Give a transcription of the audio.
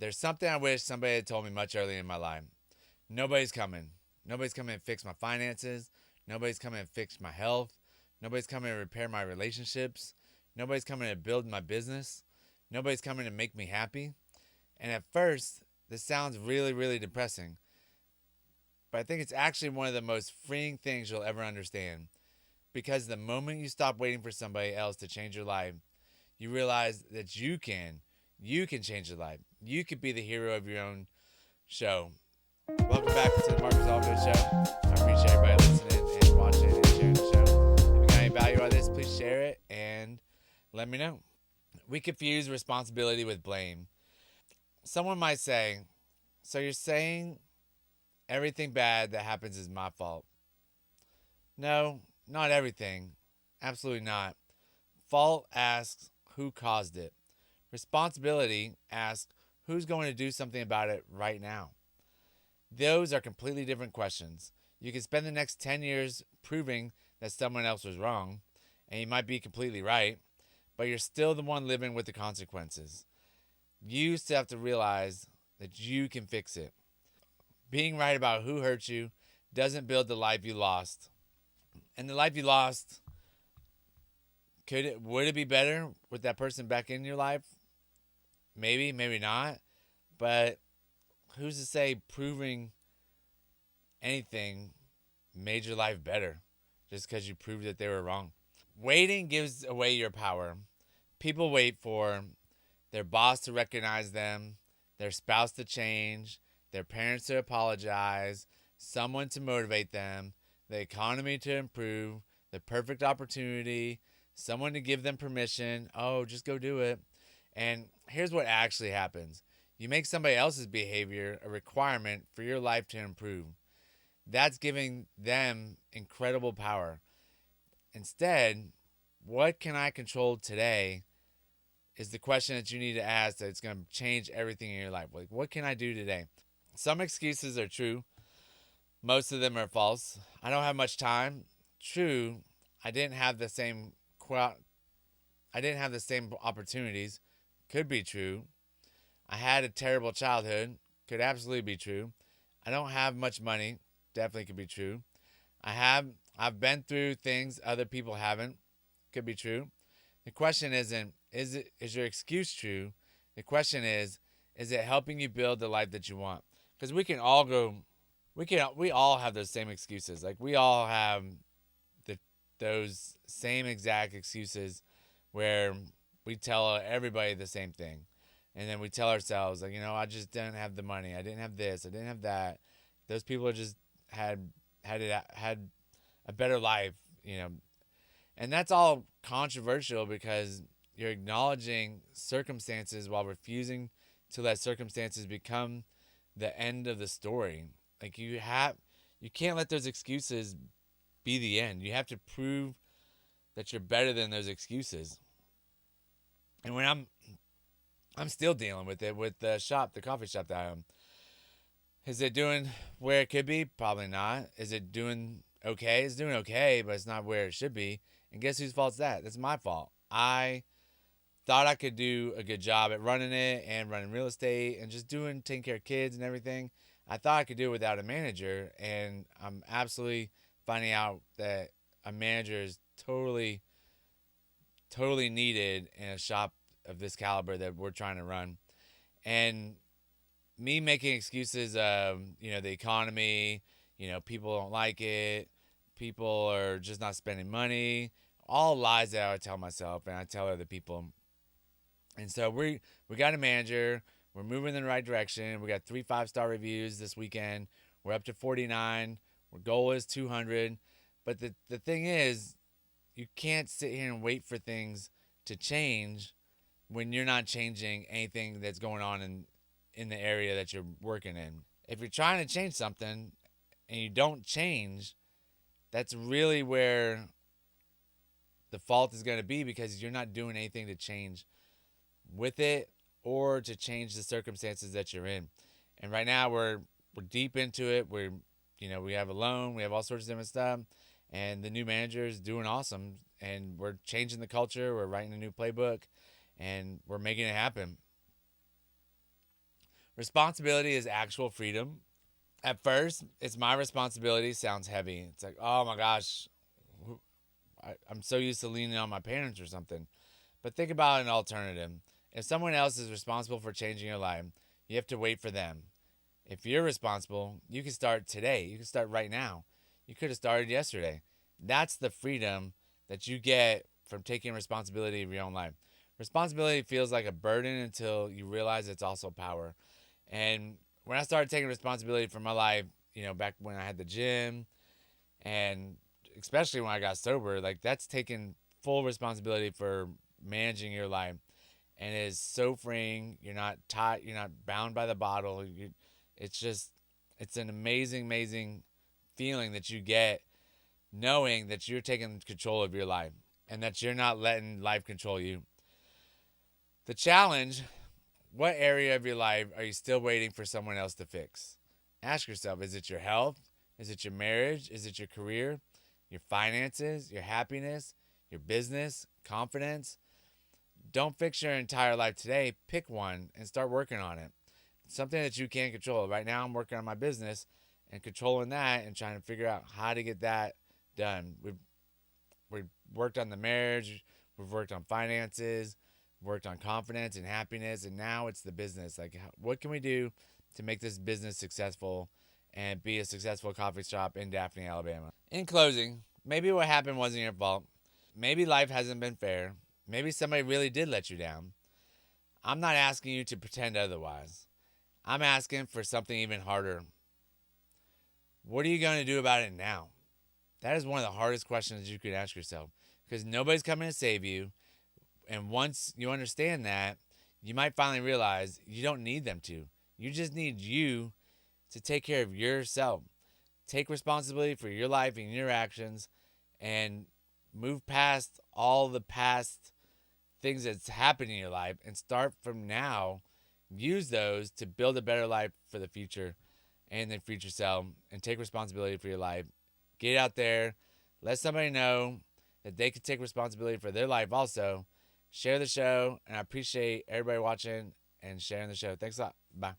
There's something I wish somebody had told me much earlier in my life. Nobody's coming. Nobody's coming to fix my finances. Nobody's coming to fix my health. Nobody's coming to repair my relationships. Nobody's coming to build my business. Nobody's coming to make me happy. And at first, this sounds really, really depressing. But I think it's actually one of the most freeing things you'll ever understand. Because the moment you stop waiting for somebody else to change your life, you realize that you can. You can change your life. You could be the hero of your own show. Welcome back to the Marcus Allgood Show. I appreciate everybody listening and watching and sharing the show. If you got any value out of this, please share it and let me know. We confuse responsibility with blame. Someone might say, so you're saying everything bad that happens is my fault? No, not everything. Absolutely not. Fault asks who caused it. Responsibility asks who's going to do something about it right now. Those are completely different questions. You can spend the next 10 years proving that someone else was wrong, and you might be completely right, but you're still the one living with the consequences. You still have to realize that you can fix it. Being right about who hurt you doesn't build the life you lost. And the life you lost, would it be better with that person back in your life? Maybe, maybe not. But who's to say proving anything made your life better just because you proved that they were wrong? Waiting gives away your power. People wait for their boss to recognize them, their spouse to change, their parents to apologize, someone to motivate them, the economy to improve, the perfect opportunity, someone to give them permission. Oh, just go do it. And here's what actually happens. You make somebody else's behavior a requirement for your life to improve. That's giving them incredible power. Instead, what can I control today is the question that you need to ask that's going to change everything in your life. Like, what can I do today? Some excuses are true. Most of them are false. I don't have much time. True. I didn't have the same opportunities. Could be true. I had a terrible childhood. Could absolutely be true. I don't have much money. Definitely could be true. I've been through things other people haven't. Could be true. The question isn't is your excuse true? The question is it helping you build the life that you want? Because we all have those same excuses. Like we all have those same exact excuses where we tell everybody the same thing. And then we tell ourselves, like, I just didn't have the money. I didn't have this. I didn't have that. Those people are just had a better life. And that's all controversial because you're acknowledging circumstances while refusing to let circumstances become the end of the story. Like you can't let those excuses be the end. You have to prove that you're better than those excuses. And when I'm still dealing with it with the coffee shop that I own. Is it doing where it could be? Probably not. Is it doing okay? It's doing okay, but it's not where it should be. And guess whose fault's that? That's my fault. I thought I could do a good job at running it and running real estate and just taking care of kids and everything. I thought I could do it without a manager, and I'm absolutely finding out that a manager is totally, totally needed in a shop of this caliber that we're trying to run. And me making excuses of, the economy, people don't like it, people are just not spending money, all lies that I tell myself and I tell other people. And so we got a manager, we're moving in the right direction. We got 3 5-star reviews this weekend. We're up to 49. Our goal is 200. But the thing is, you can't sit here and wait for things to change when you're not changing anything that's going on in the area that you're working in. If you're trying to change something and you don't change, that's really where the fault is going to be, because you're not doing anything to change with it or to change the circumstances that you're in. And right now we're deep into it. We have a loan, we have all sorts of different stuff, and the new manager is doing awesome, and we're changing the culture, we're writing a new playbook, and we're making it happen. Responsibility is actual freedom. At first, it's my responsibility sounds heavy. It's like, oh my gosh, I'm so used to leaning on my parents or something. But think about an alternative. If someone else is responsible for changing your life, you have to wait for them. If you're responsible, you can start today. You can start right now. You could have started yesterday. That's the freedom that you get from taking responsibility of your own life. Responsibility feels like a burden until you realize it's also power. And when I started taking responsibility for my life, back when I had the gym, and especially when I got sober, like that's taking full responsibility for managing your life, and it is so freeing. You're not tied. You're not bound by the bottle. It's an amazing feeling that you get knowing that you're taking control of your life and that you're not letting life control you. The challenge: what area of your life are you still waiting for someone else to fix? Ask yourself, is it your health? Is it your marriage? Is it your career? Your finances? Your happiness? Your business? Confidence? Don't fix your entire life today. Pick one and start working on it. Something that you can control. Right now, I'm working on my business and controlling that and trying to figure out how to get that done. We've worked on the marriage. We've worked on finances. Worked on confidence and happiness, and now it's the business. Like, what can we do to make this business successful and be a successful coffee shop in Daphne, Alabama? In closing, maybe what happened wasn't your fault. Maybe life hasn't been fair. Maybe somebody really did let you down. I'm not asking you to pretend otherwise. I'm asking for something even harder. What are you going to do about it now? That is one of the hardest questions you could ask yourself, because nobody's coming to save you. And once you understand that, you might finally realize you don't need them to. You just need you to take care of yourself. Take responsibility for your life and your actions and move past all the past things that's happened in your life and start from now. Use those to build a better life for the future and the future self, and take responsibility for your life. Get out there. Let somebody know that they can take responsibility for their life also. Share the show, and I appreciate everybody watching and sharing the show. Thanks a lot. Bye.